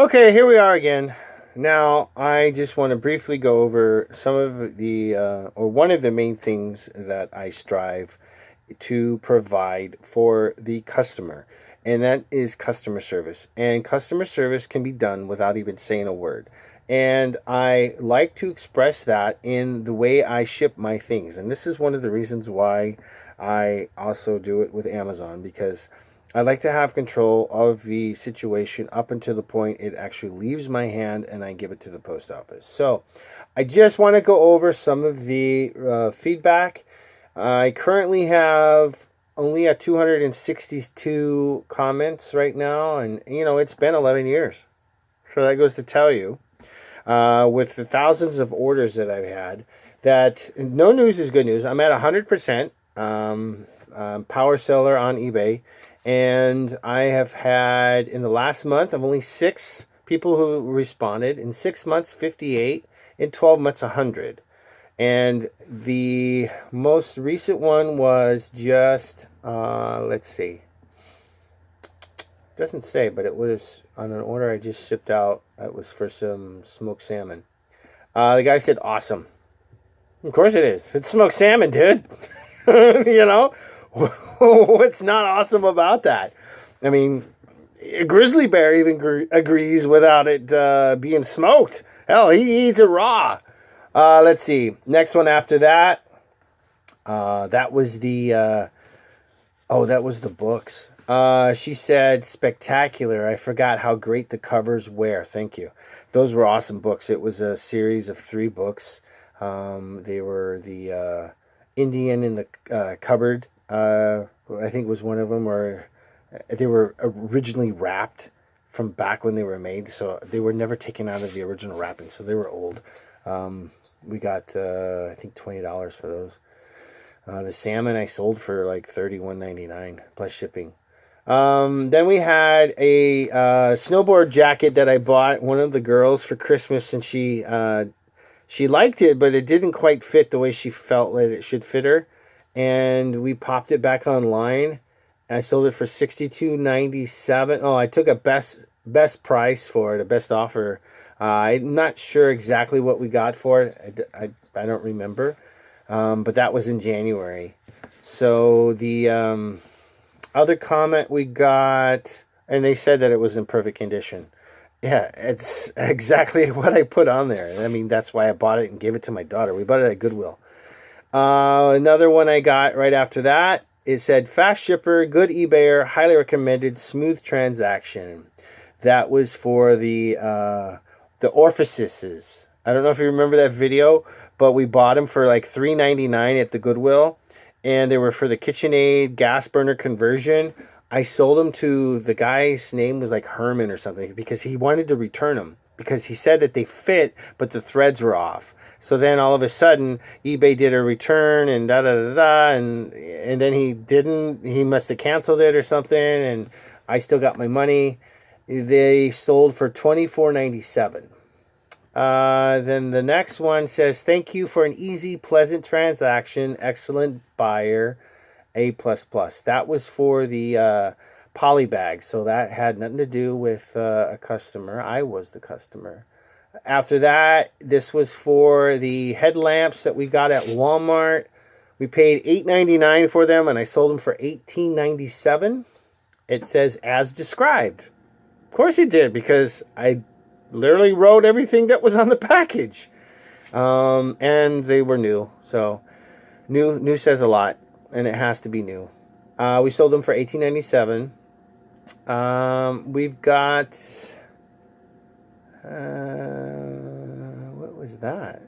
Okay, here we are again. Now, I just want to briefly go over some of or one of the main things that I strive to provide for the customer, and that is customer service. And customer service can be done without even saying a word. And I like to express that in the way I ship my things. And this is one of the reasons why I also do it with Amazon, because I like to have control of the situation up until the point it actually leaves my hand and I give it to the post office. So I just want to go over some of the feedback. I currently have only at 262 comments right now, and it's been 11 years. So that goes to tell you, with the thousands of orders that I've had, that no news is good news. I'm at 100% power seller on eBay. And I have had, in the last month, I've only 6 people who responded. In 6 months, 58. In 12 months, 100. And the most recent one was just, let's see. Doesn't say, but it was on an order I just shipped out. It was for some smoked salmon. The guy said, awesome. Of course it is. It's smoked salmon, dude. What's not awesome about that? I mean, a grizzly bear even agrees without it being smoked. Hell, he eats it raw. Let's see. Next one after that. That was the books. She said, spectacular. I forgot how great the covers were. Thank you. Those were awesome books. It was a series of 3 books. They were the Indian in the cupboard. I think was one of them, or they were originally wrapped from back when they were made, so they were never taken out of the original wrapping, so they were old. We got I think $20 for those. The salmon I sold for like $31.99 plus shipping. Then we had a snowboard jacket that I bought one of the girls for Christmas, and she liked it, but it didn't quite fit the way she felt that it should fit her. And we popped it back online. I sold it for $62.97. Oh, I took a best price for it, a best offer. I'm not sure exactly what we got for it. I don't remember. But that was in January. So the other comment we got, and they said that it was in perfect condition. Yeah, it's exactly what I put on there. I mean, that's why I bought it and gave it to my daughter. We bought it at Goodwill. Another one I got right after that, it said, fast shipper, good eBayer, highly recommended, smooth transaction. That was for the orifices. I don't know if you remember that video, but we bought them for like $3.99 at the Goodwill, and they were for the KitchenAid gas burner conversion. I sold them to the guy's name was like Herman or something, because he wanted to return them because he said that they fit, but the threads were off. So then all of a sudden, eBay did a return and and then he didn't. He must have canceled it or something, and I still got my money. They sold for $24.97. Then the next one says, thank you for an easy, pleasant transaction. Excellent buyer. A++. That was for the poly bag, so that had nothing to do with a customer. I was the customer. After that, this was for the headlamps that we got at Walmart. We paid $8.99 for them, and I sold them for $18.97. It says, as described. Of course it did, because I literally wrote everything that was on the package. And they were new. So, new says a lot, and it has to be new. We sold them for $18.97. We've got... what was that?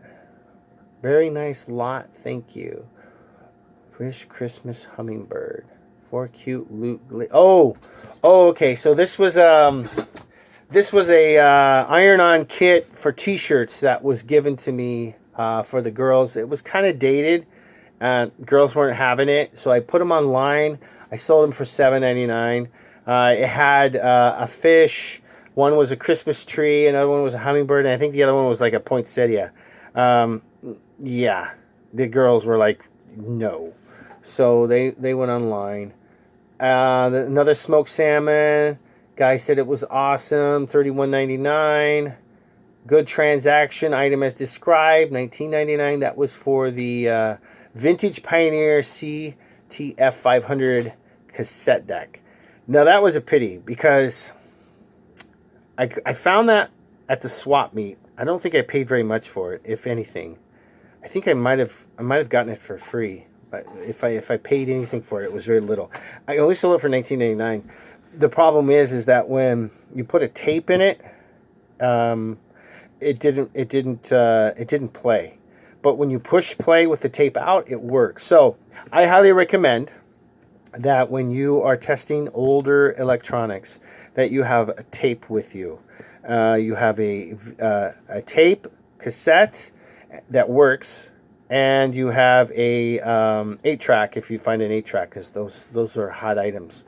Very nice lot, thank you. Wish Christmas hummingbird. 4 cute loot. Okay. So this was a iron-on kit for T-shirts that was given to me for the girls. It was kind of dated. Girls weren't having it, so I put them online. I sold them for $7.99. It had a fish. One was a Christmas tree, another one was a hummingbird, and I think the other one was like a poinsettia. Yeah, the girls were like, no. So they went online. Another smoked salmon. Guy said it was awesome, $31.99. Good transaction, item as described, $19.99. That was for the Vintage Pioneer CTF 500 cassette deck. Now that was a pity because I found that at the swap meet. I don't think I paid very much for it, if anything. I think I might have gotten it for free. But if I paid anything for it, it was very little. I only sold it for $19.99. The problem is that when you put a tape in it, it didn't play. But when you push play with the tape out, it works. So I highly recommend that when you are testing older electronics, that you have a tape with you. You have a tape cassette that works, and you have a 8-track if you find an 8-track, because those are hot items.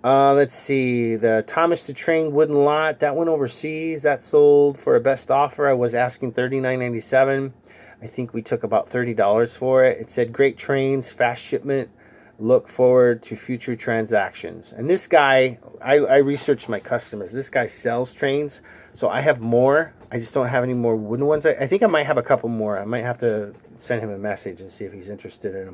Let's see, the Thomas the Train wooden lot, that went overseas. That sold for a best offer. I was asking $39.97. I think we took about $30 for it. It said, great trains, fast shipment. Look forward to future transactions. And this guy, I researched my customers. This guy sells trains, so I have more. I just don't have any more wooden ones. I think I might have a couple more. I might have to send him a message and see if he's interested in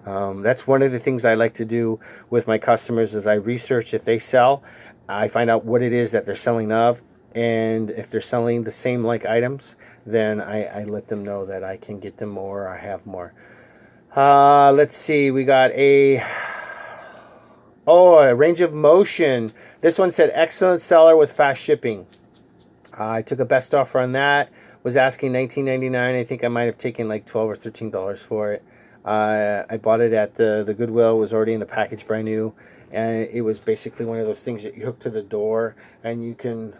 them. That's one of the things I like to do with my customers is I research if they sell. I find out what it is that they're selling of, and if they're selling the same like items, then I let them know that I can get them more or I have more. Let's see, we got a range of motion. This one said excellent seller with fast shipping. I took a best offer on that. Was asking $19.99. I think I might have taken like $12 or $13 for it. I bought it at the Goodwill. It was already in the package, brand new, and it was basically one of those things that you hook to the door and you can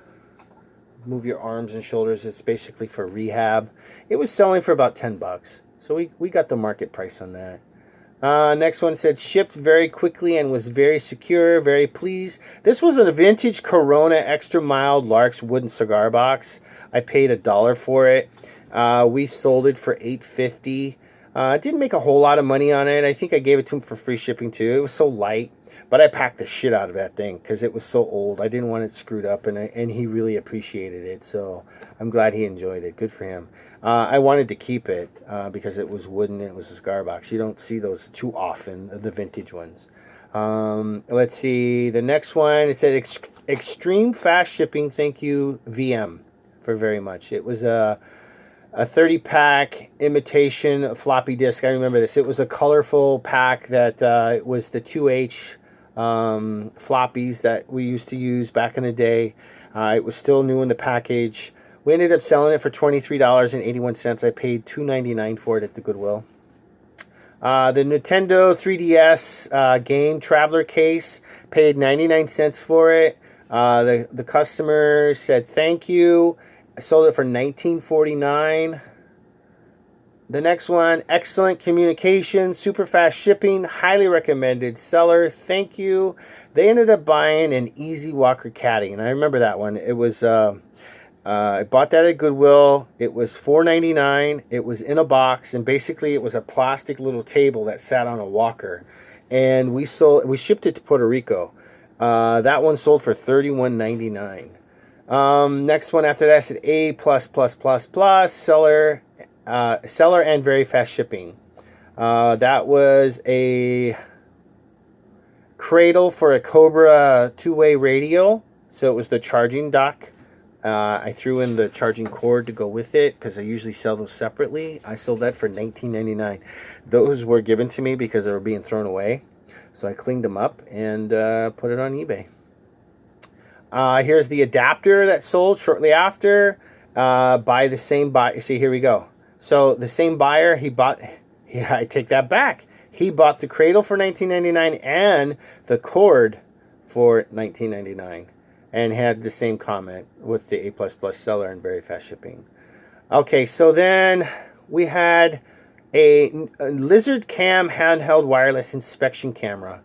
move your arms and shoulders. It's basically for rehab. It was selling for about $10. So we got the market price on that. Next one said shipped very quickly and was very secure, very pleased. This was a vintage Corona Extra Mild Larks wooden cigar box. I paid $1 for it. We sold it for $8.50. Didn't make a whole lot of money on it. I think I gave it to him for free shipping too. It was so light, but I packed the shit out of that thing because it was so old. I didn't want it screwed up, and he really appreciated it. So I'm glad he enjoyed it. Good for him. I wanted to keep it because it was wooden. It was a cigar box. You don't see those too often, the vintage ones. Let's see. The next one, it said extreme fast shipping. Thank you, VM, for very much. It was a 30-pack imitation floppy disk. I remember this. It was a colorful pack that it was the 2H floppies that we used to use back in the day. It was still new in the package. We ended up selling it for $23.81. I paid $2.99 for it at the Goodwill. The Nintendo 3DS game Traveler case, paid 99 cents for it. The customer said thank you. I sold it for $19.49. The next one, excellent communication, super fast shipping, highly recommended seller. Thank you. They ended up buying an Easy Walker Caddy, and I remember that one. It was I bought that at Goodwill. It was $4.99. It was in a box, and basically it was a plastic little table that sat on a walker, and we shipped it to Puerto Rico. That one sold for $31.99. Next one after that said A++++, seller and very fast shipping. That was a cradle for a Cobra two-way radio. So it was the charging dock. I threw in the charging cord to go with it because I usually sell those separately. I sold that for $19.99. Those were given to me because they were being thrown away. So I cleaned them up and put it on eBay. Here's the adapter that sold shortly after by the same buyer. See, here we go. So the same buyer, he bought, yeah, I take that back. He bought the cradle for $19.99 and the cord for $19.99 and had the same comment with the A++ seller and very fast shipping. Okay, so then we had a Lizard Cam handheld wireless inspection camera.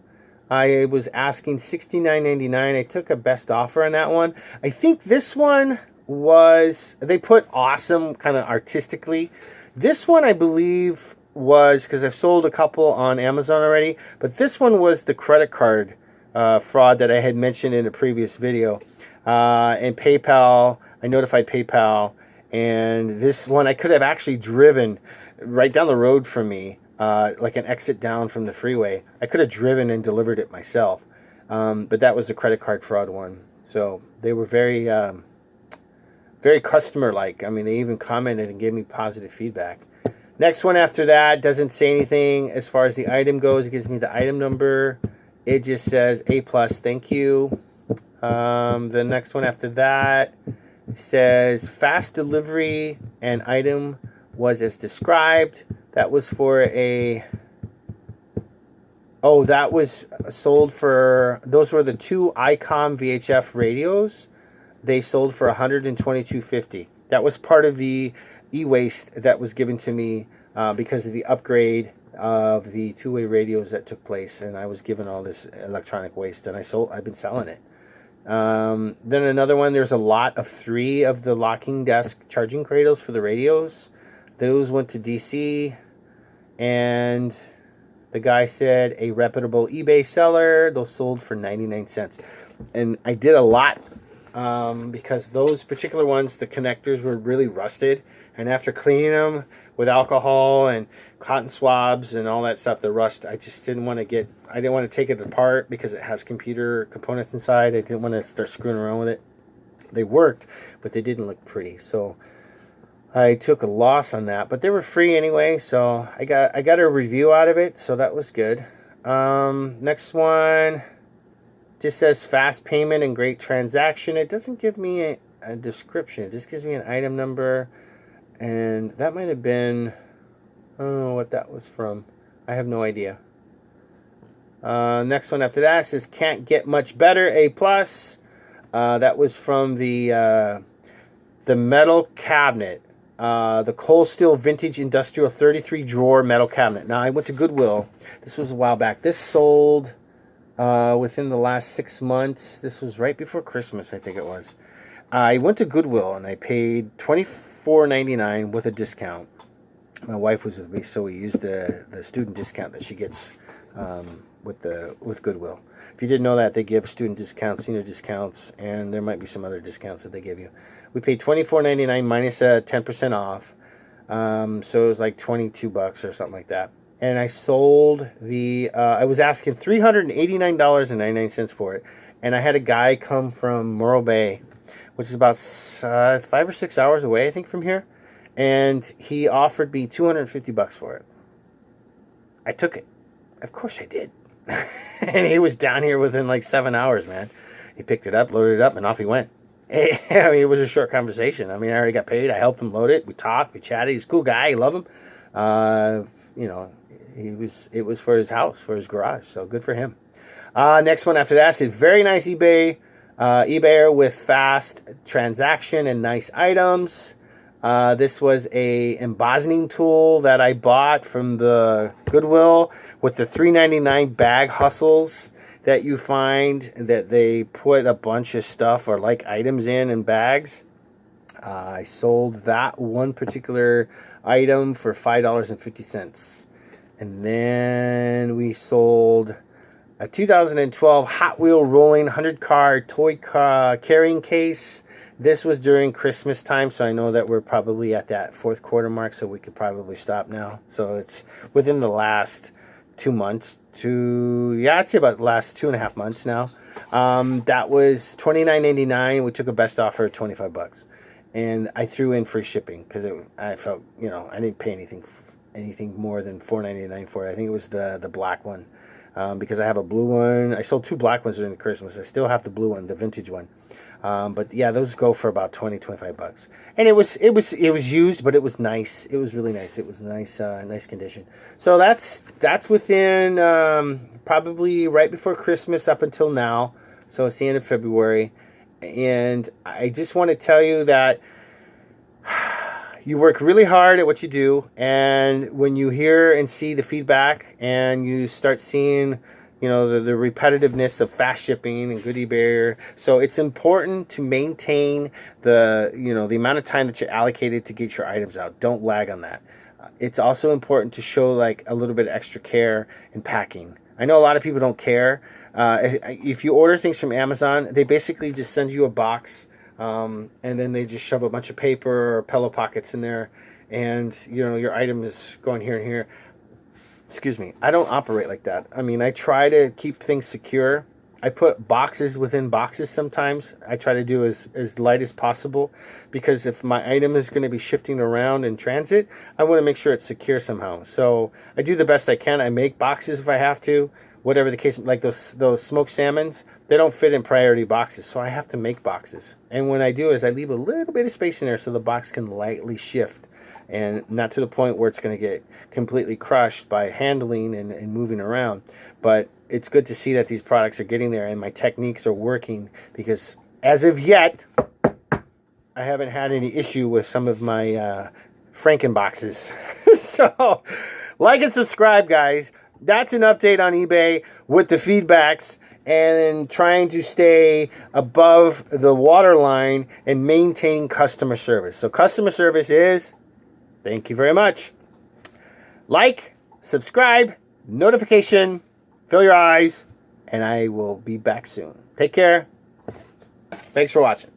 I was asking $69.99. I took a best offer on that one. I think this one was, they put awesome kind of artistically. This one I believe was, because I've sold a couple on Amazon already, but this one was the credit card fraud that I had mentioned in a previous video. And PayPal, I notified PayPal, and this one I could have actually driven right down the road from me, like an exit down from the freeway. I could have driven and delivered it myself, but that was the credit card fraud one. So they were very, very customer-like. I mean, they even commented and gave me positive feedback. Next one after that doesn't say anything as far as the item goes. It gives me the item number. It just says A+, thank you. The next one after that says fast delivery and item was as described. That was for a... Oh, that was sold for... Those were the two ICOM VHF radios. They sold for $122.50. That was part of the e-waste that was given to me because of the upgrade of the two-way radios that took place, and I was given all this electronic waste, and I've been selling it. Then another one, there's a lot of 3 of the locking desk charging cradles for the radios. Those went to DC, and the guy said a reputable eBay seller. Those sold for 99 cents. And I did a lot because those particular ones, the connectors were really rusted, and after cleaning them with alcohol and cotton swabs and all that stuff, the rust, I just didn't want to I didn't want to take it apart because it has computer components inside. I didn't want to start screwing around with it. They worked, but they didn't look pretty. So I took a loss on that, but they were free anyway, so I got a review out of it, so that was good. Next one just says fast payment and great transaction. It doesn't give me a description. It just gives me an item number, and that might have been, I don't know what that was from. I have no idea. Next one after that says can't get much better, A+. That was from the metal cabinet. The Cold Steel Vintage Industrial 33 drawer metal cabinet. Now I went to Goodwill. This was a while back. This sold within the last 6 months. This was right before Christmas, I think it was. I went to Goodwill and I paid $24.99 with a discount. My wife was with me, so we used the student discount that she gets with Goodwill. If you didn't know that, they give student discounts, senior discounts, and there might be some other discounts that they give you. We paid $24.99 minus 10% off, so it was like $22 or something like that. And I sold I was asking $389.99 for it, and I had a guy come from Morro Bay, which is about 5 or 6 hours away, I think, from here, and he offered me $250 for it. I took it. Of course I did. And he was down here within like 7 hours, man. He picked it up, loaded it up, and off he went. I mean, it was a short conversation. I mean, I already got paid. I helped him load it. We talked. We chatted. He's a cool guy. I love him. You know, it was for his house, for his garage. So good for him. Next one after that is very nice eBayer with fast transaction and nice items. This was a embossing tool that I bought from the Goodwill with the $3.99 bag hustles that you find that they put a bunch of stuff or like items in bags. I sold that one particular item for $5.50. And then we sold a 2012 Hot Wheel rolling 100-car toy carrying case. This was during Christmas time, so I know that we're probably at that 4th quarter mark, so we could probably stop now. So it's within the last 2 months I'd say about the last 2.5 months now. That was $29.99. We took a best offer of $25, and I threw in free shipping because I felt, you know, I didn't pay anything more than $4.99 for it. I think it was the black one, because I have a blue one. I sold 2 black ones during Christmas. I still have the blue one, the vintage one. But yeah, those go for about $20-25, and it was used, but it was nice. It was really nice. It was nice condition. So that's within probably right before Christmas up until now. So it's the end of February, and I just want to tell you that you work really hard at what you do, and when you hear and see the feedback, and you start seeing, you know, the repetitiveness of fast shipping and good eBay. So it's important to maintain the amount of time that you're allocated to get your items out. Don't lag on that. It's also important to show like a little bit of extra care in packing. I know a lot of people don't care. If you order things from Amazon, they basically just send you a box, and then they just shove a bunch of paper or pillow pockets in there, and your item is going here and here. Excuse me. I don't operate like that. I mean, I try to keep things secure. I put boxes within boxes sometimes. I try to do as light as possible, because if my item is going to be shifting around in transit, I want to make sure it's secure somehow. So I do the best I can. I make boxes if I have to, whatever the case. Like those smoked salmons, they don't fit in priority boxes, so I have to make boxes. And when I do is I leave a little bit of space in there so the box can lightly shift, and not to the point where it's going to get completely crushed by handling and moving around. But it's good to see that these products are getting there and my techniques are working, because as of yet, I haven't had any issue with some of my Franken boxes. So, like and subscribe, guys. That's an update on eBay with the feedbacks, and then trying to stay above the waterline and maintain customer service. So customer service is, thank you very much. Like, subscribe, notification, fill your eyes, and I will be back soon. Take care. Thanks for watching.